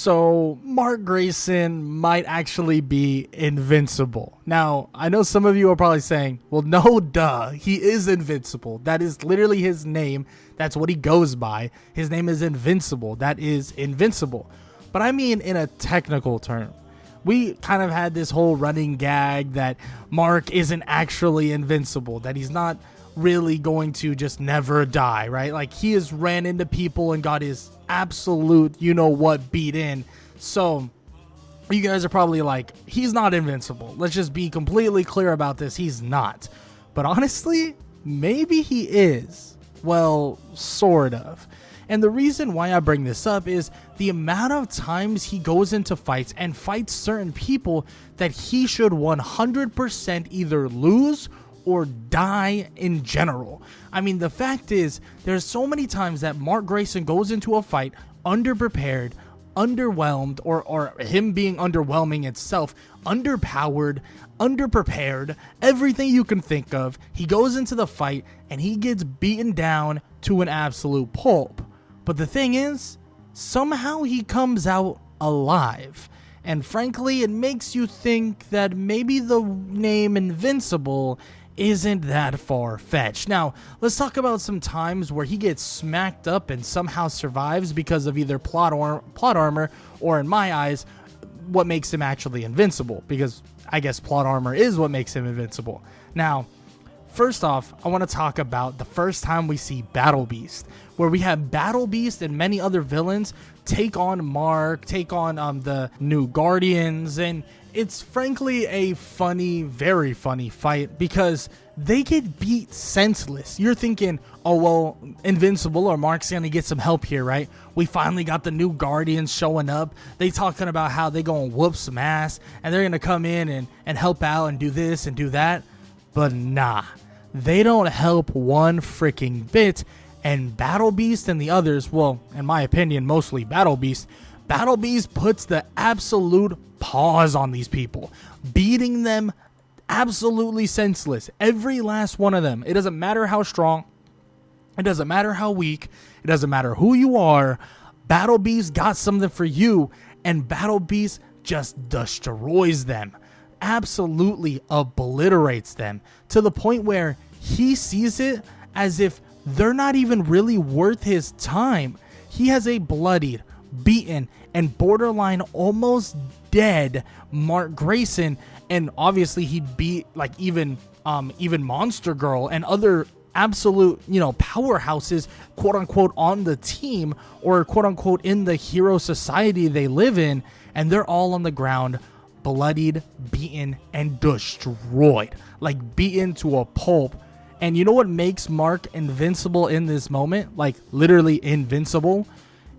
So Mark Grayson might actually be invincible. Now, I know some of you are probably saying, well, no, duh, he is invincible. That is literally his name. That's what he goes by. His name is Invincible. That is invincible. But I mean in a technical term. We kind of had this whole running gag that Mark isn't actually invincible, that he's not really going to just never die, right? Like, he has ran into people and got his absolute you-know-what beat in. So you guys are probably like, he's not invincible. Let's just be completely clear about this. He's not. But honestly, maybe he is. Well, sort of. And the reason why I bring this up is the amount of times he goes into fights and fights certain people that he should 100% either lose or die in general. I mean, the fact is, there's so many times that Mark Grayson goes into a fight underprepared, underwhelmed, or him being underwhelming itself, underpowered, underprepared, everything you can think of. He goes into the fight and he gets beaten down to an absolute pulp. But the thing is, somehow he comes out alive. And frankly, it makes you think that maybe the name Invincible isn't that far-fetched. Now, let's talk about some times where he gets smacked up and somehow survives because of either plot armor, or in my eyes, what makes him actually invincible, because I guess plot armor is what makes him invincible. Now, first off, I want to talk about the first time we see Battle Beast, where we have Battle Beast and many other villains take on Mark, take on the new Guardians, and it's frankly a funny, very funny fight because they get beat senseless. You're thinking, oh, well, Invincible or Mark's gonna get some help here, right? We finally got the new Guardians showing up. They talking about how they gonna whoop some ass and they're gonna come in and help out and do this and do that. But nah, they don't help one freaking bit. And Battle Beast and the others, well, in my opinion, mostly Battle Beast puts the absolute pause on these people, beating them absolutely senseless. Every last one of them. It doesn't matter how strong, it doesn't matter how weak, it doesn't matter who you are. Battle Beast got something for you, and Battle Beast just destroys them, absolutely obliterates them, to the point where he sees it as if they're not even really worth his time. He has a bloodied, beaten, and borderline almost dead Mark Grayson, and obviously he beat like even Monster Girl and other absolute powerhouses, quote unquote, on the team, or quote unquote in the hero society they live in, and they're all on the ground, bloodied, beaten, and destroyed, like beaten to a pulp. And you know what makes Mark invincible in this moment, like literally invincible,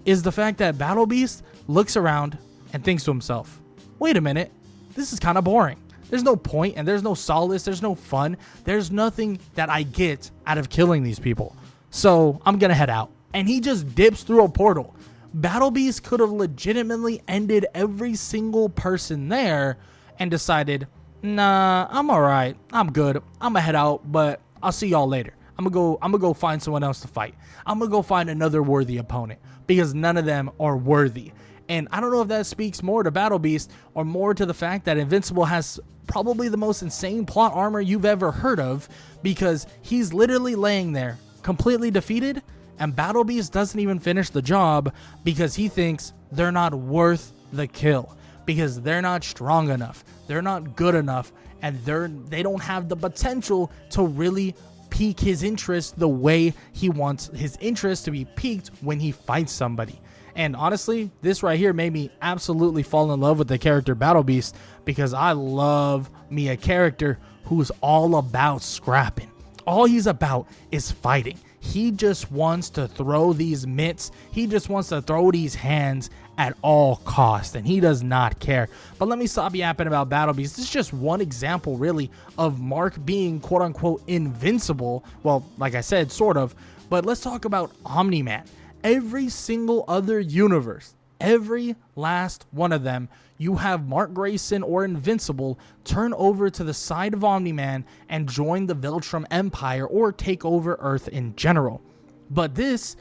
is the fact that Battle Beast looks around and thinks to himself, wait a minute, this is kind of boring. There's no point, and there's no solace, there's no fun, there's nothing that I get out of killing these people. So I'm gonna head out. And he just dips through a portal. Battle Beast could have legitimately ended every single person there and decided, nah, I'm alright, I'm good, I'm gonna head out, but I'll see y'all later. I'm gonna go find someone else to fight. I'm gonna go find another worthy opponent, because none of them are worthy. And I don't know if that speaks more to Battle Beast or more to the fact that Invincible has probably the most insane plot armor you've ever heard of, because he's literally laying there completely defeated, and Battle Beast doesn't even finish the job because he thinks they're not worth the kill, because they're not strong enough, they're not good enough, and they don't have the potential to really pique his interest the way he wants his interest to be piqued when he fights somebody. And honestly, this right here made me absolutely fall in love with the character Battle Beast, because I love me a character who's all about scrapping. All he's about is fighting. He just wants to throw these mitts. He just wants to throw these hands at all costs, and he does not care. But let me stop yapping about Battle Beast. This is just one example, really, of Mark being quote-unquote invincible. Well, like I said, sort of. But let's talk about Omni-Man. Every single other universe, every last one of them, you have Mark Grayson or Invincible turn over to the side of Omni-Man and join the Viltram Empire or take over Earth in general. But this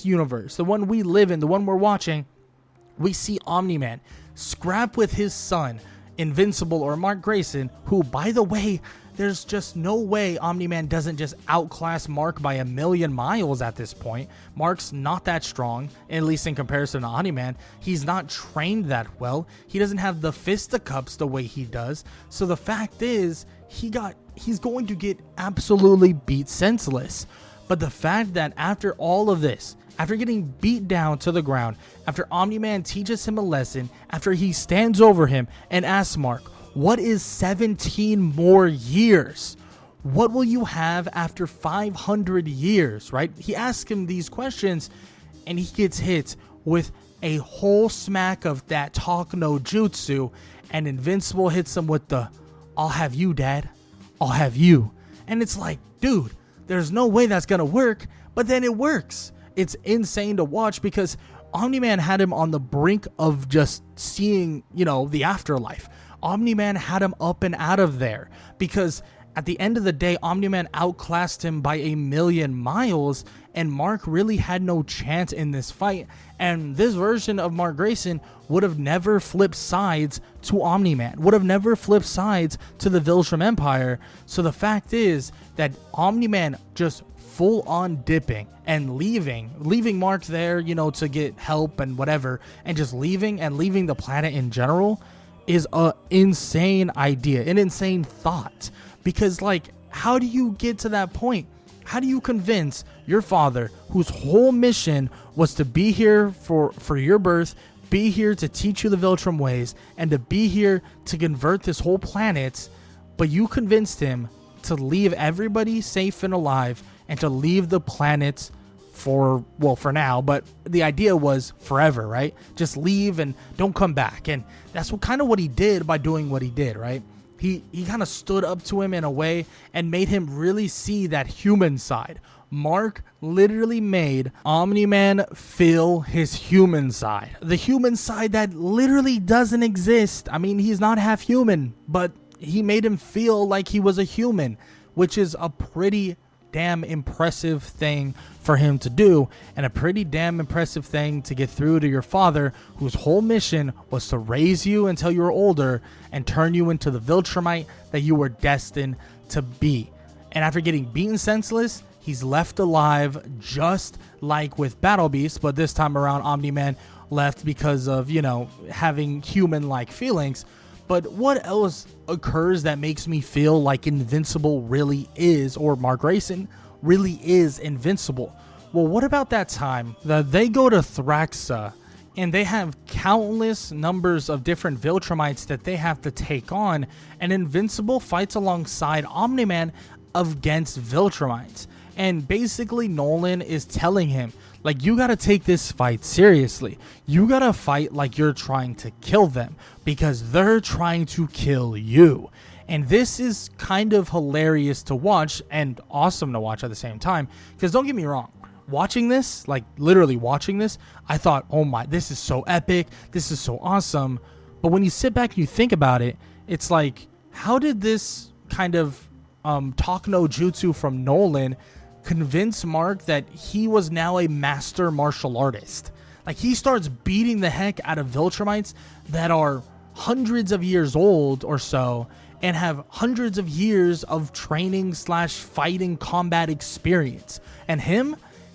universe, the one we live in, the one we're watching, we see Omni-Man scrap with his son, Invincible, or Mark Grayson, who, by the way, there's just no way Omni-Man doesn't just outclass Mark by a million miles at this point. Mark's not that strong, at least in comparison to Omni-Man. He's not trained that well. He doesn't have the fisticuffs the way he does. So the fact is, he's going to get absolutely beat senseless. But the fact that after all of this, after getting beat down to the ground, after Omni-Man teaches him a lesson, after he stands over him and asks Mark, what is 17 more years? What will you have after 500 years, right? He asks him these questions and he gets hit with a whole smack of that talk no jutsu, and Invincible hits him with the, I'll have you, Dad. I'll have you. And it's like, dude, there's no way that's going to work, but then it works. It's insane to watch because Omni-Man had him on the brink of just seeing, the afterlife. Omni-Man had him up and out of there because at the end of the day, Omni-Man outclassed him by a million miles, and Mark really had no chance in this fight. And this version of Mark Grayson would have never flipped sides to Omni-Man, would have never flipped sides to the Viltram Empire. So the fact is that Omni-Man just full on dipping and leaving Mark there, to get help and whatever, and just leaving the planet in general is a insane idea, an insane thought. Because how do you get to that point? How do you convince your father, whose whole mission was to be here for your birth, be here to teach you the Viltram ways, and to be here to convert this whole planet, but you convinced him to leave everybody safe and alive and to leave the planet for now, but the idea was forever, right? Just leave and don't come back. And that's what he did by doing what he did, right? He kind of stood up to him in a way and made him really see that human side. Mark literally made Omni-Man feel his human side. The human side that literally doesn't exist. I mean, he's not half human, but he made him feel like he was a human, which is a pretty damn impressive thing for him to do, and a pretty damn impressive thing to get through to your father, whose whole mission was to raise you until you were older and turn you into the Viltramite that you were destined to be. And after getting beaten senseless, he's left alive, just like with Battle Beast, but this time around Omni-Man left because of, having human-like feelings. But what else occurs that makes me feel like Invincible really is, or Mark Grayson really is invincible? Well, what about that time that they go to Thraxa and they have countless numbers of different Viltramites that they have to take on, and Invincible fights alongside Omni-Man against Viltramites. And basically Nolan is telling him, you gotta take this fight seriously. You gotta fight like you're trying to kill them, because they're trying to kill you. And this is kind of hilarious to watch and awesome to watch at the same time. Because don't get me wrong, watching this, literally watching this, I thought, oh my, this is so epic. This is so awesome. But when you sit back and you think about it, it's like, how did this kind of talk no jutsu from Nolan convince Mark that he was now a master martial artist? He starts beating the heck out of Viltramites that are hundreds of years old or so and have hundreds of years of training / fighting combat experience. And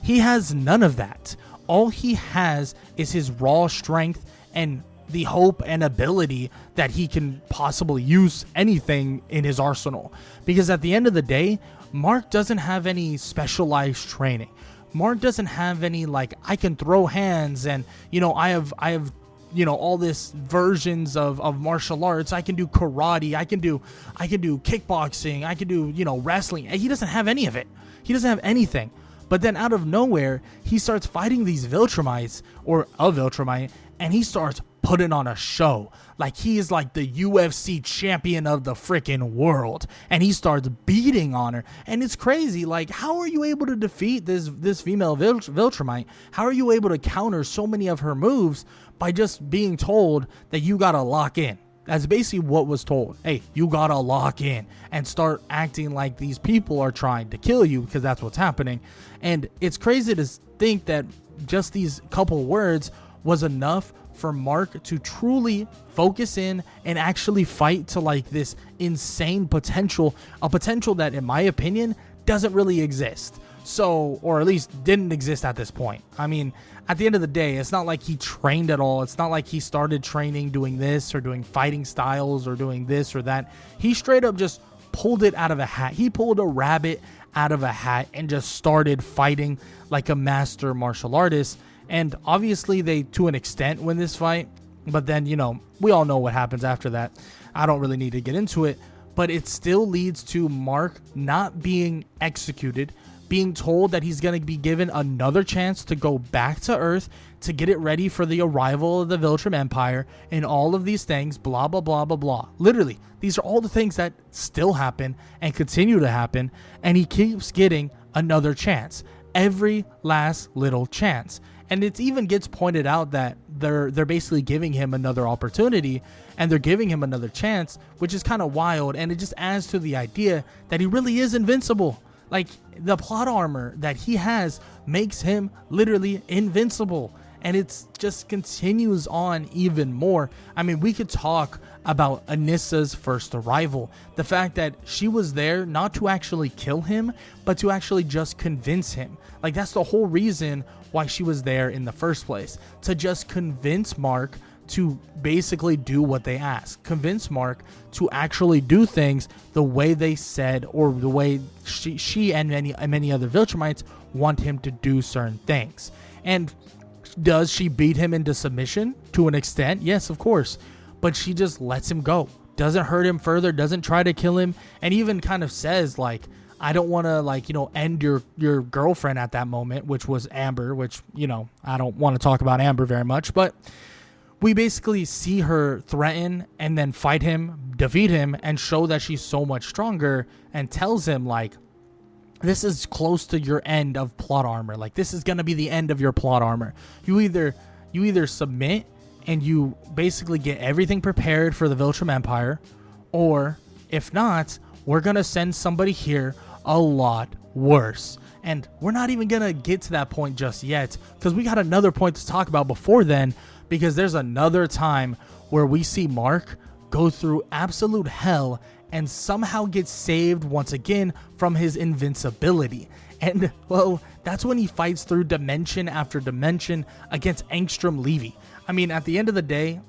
he has none of that. All he has is his raw strength and the hope and ability that he can possibly use anything in his arsenal. Because at the end of the day, Mark doesn't have any specialized training. Mark doesn't have any I can throw hands and I have all this versions of martial arts. I can do karate. I can do kickboxing. I can do wrestling. He doesn't have any of it. He doesn't have anything. But then out of nowhere, he starts fighting these Viltramites, or a Viltramite, and he starts putting on a show. He is the UFC champion of the freaking world, and he starts beating on her. And it's crazy. How are you able to defeat this female Viltramite? How are you able to counter so many of her moves by just being told that you gotta lock in? That's basically what was told. Hey, you gotta lock in and start acting like these people are trying to kill you, because that's what's happening. And it's crazy to think that just these couple words was enough for Mark to truly focus in and actually fight to like this insane potential, a potential that in my opinion doesn't really exist. So, or at least didn't exist at this point. I mean, at the end of the day, it's not like he trained at all. It's not like he started training doing this or doing fighting styles or doing this or that. He straight up just pulled it out of a hat. He pulled a rabbit out of a hat and just started fighting like a master martial artist. And obviously they, to an extent, win this fight. But then, you know, we all know what happens after that. I don't really need to get into it. But it still leads to Mark not being executed, being told that he's going to be given another chance to go back to Earth to get it ready for the arrival of the Viltrum Empire and all of these things, blah, blah, blah, blah, blah. Literally, these are all the things that still happen and continue to happen, and he keeps getting another chance, every last little chance. And it even gets pointed out that they're basically giving him another opportunity and they're giving him another chance, which is kind of wild, and it just adds to the idea that he really is invincible. Like, the plot armor that he has makes him literally invincible. And it's just continues on even more. I mean, we could talk about Anissa's first arrival. The fact that she was there not to actually kill him, but to actually just convince him. Like, that's the whole reason why she was there in the first place. To just convince Mark to basically do what they ask. Convince Mark to actually do things the way they said, or the way she and many other Viltrumites want him to do certain things. And does she beat him into submission to an extent? Yes, of course. But she just lets him go. Doesn't hurt him further, doesn't try to kill him, and even kind of says, like, I don't want to, like, you know, end your girlfriend at that moment, which was Amber, which, you know, I don't want to talk about Amber very much, but we basically see her threaten and then fight him, defeat him, and show that she's so much stronger, and tells him, like, this is close to your end of plot armor. Like, this is going to be the end of your plot armor. You either submit and you basically get everything prepared for the Viltrum Empire, or if not, we're going to send somebody here a lot worse. And we're not even going to get to that point just yet, because we got another point to talk about before then, because there's another time where we see Mark go through absolute hell and somehow get saved once again from his invincibility. And, well, that's when he fights through dimension after dimension against Angstrom Levy. I mean, at the end of the day,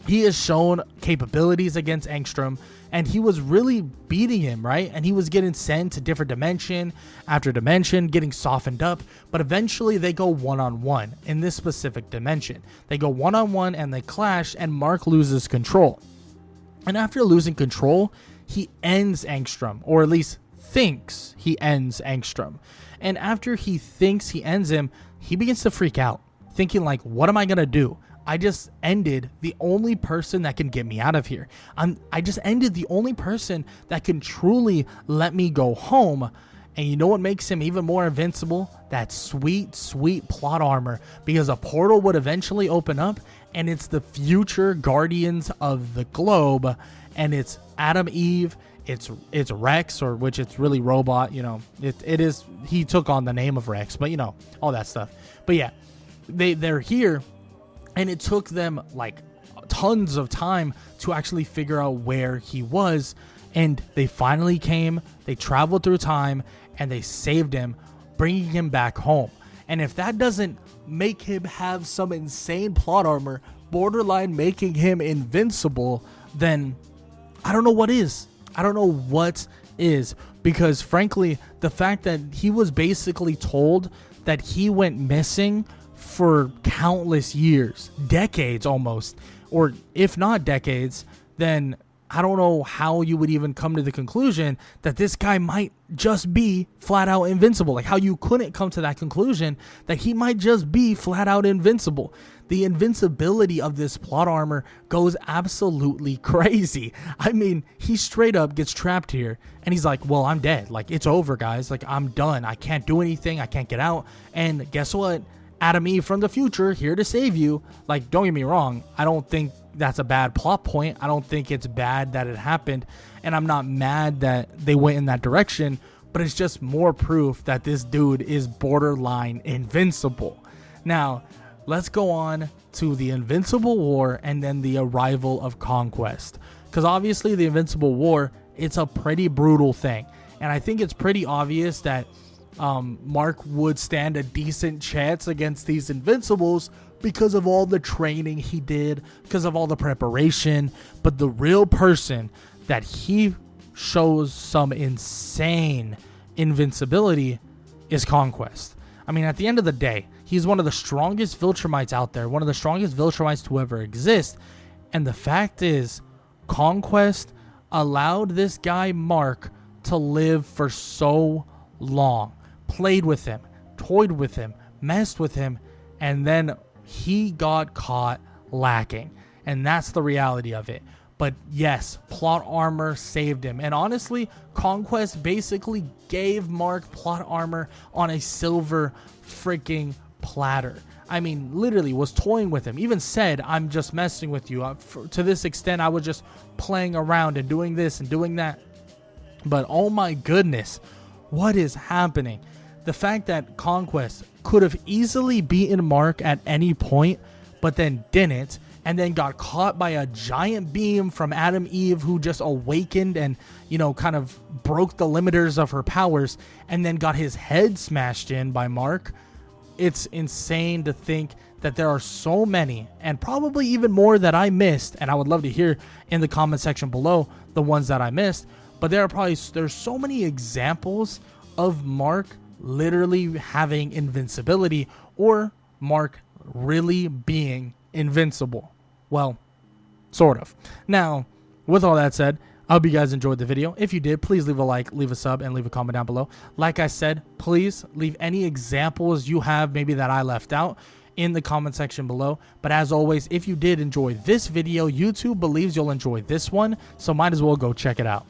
he has shown capabilities against Angstrom, and he was really beating him, right? And he was getting sent to different dimension after dimension, getting softened up, but eventually they go one-on-one in this specific dimension. They go one-on-one and they clash, and Mark loses control. And after losing control, he ends Angstrom, or at least thinks he ends Angstrom. And after he thinks he ends him, he begins to freak out, thinking like, what am I going to do? I just ended the only person that can get me out of here. I just ended the only person that can truly let me go home. And you know what makes him even more invincible? That sweet, sweet plot armor. Because a portal would eventually open up, and it's the future guardians of the globe. And it's Adam, Eve, it's Rex, or which it's really robot, you know. It is, he took on the name of Rex, but you know, all that stuff. But yeah, they're here. And it took them like tons of time to actually figure out where he was. And they finally came, they traveled through time, and they saved him, bringing him back home. And if that doesn't make him have some insane plot armor, borderline making him invincible, then I don't know what is. I don't know what is. Because frankly, the fact that he was basically told that he went missing for countless years, decades almost, or if not decades, then I don't know how you would even come to the conclusion that this guy might just be flat out invincible. Like how you couldn't come to that conclusion that he might just be flat out invincible. The invincibility of this plot armor goes absolutely crazy. I mean, he straight up gets trapped here and he's like, well, I'm dead. Like, it's over, guys. Like, I'm done. I can't do anything. I can't get out. And guess what? Adam Eve from the future here to save you. Like, don't get me wrong, I don't think that's a bad plot point. I don't think it's bad that it happened, and I'm not mad that they went in that direction, but it's just more proof that this dude is borderline invincible. Now, let's go on to the Invincible War and then the arrival of Conquest. Because obviously the Invincible War, it's a pretty brutal thing. And I think it's pretty obvious that Mark would stand a decent chance against these Invincibles because of all the training he did, because of all the preparation. But the real person that he shows some insane invincibility is Conquest. I mean, at the end of the day, he's one of the strongest Viltramites out there, one of the strongest Viltramites to ever exist. And the fact is, Conquest allowed this guy Mark to live for so long, played with him, toyed with him, messed with him, and then he got caught lacking. And that's the reality of it. But yes, plot armor saved him. And honestly, Conquest basically gave Mark plot armor on a silver freaking platter. I mean, literally was toying with him. Even said, I'm just messing with you. To this extent, I was just playing around and doing this and doing that. But oh my goodness, what is happening? The fact that Conquest could have easily beaten Mark at any point, but then didn't, and then got caught by a giant beam from Adam Eve, who just awakened and, you know, kind of broke the limiters of her powers, and then got his head smashed in by Mark. It's insane to think that there are so many, and probably even more that I missed, and I would love to hear in the comment section below the ones that I missed. But there's so many examples of Mark literally having invincibility, or Mark really being invincible. Well, sort of. Now, with all that said, I hope you guys enjoyed the video. If you did, please leave a like, leave a sub, and leave a comment down below. Like I said, please leave any examples you have maybe that I left out in the comment section below. But as always, if you did enjoy this video, YouTube believes you'll enjoy this one, so might as well go check it out.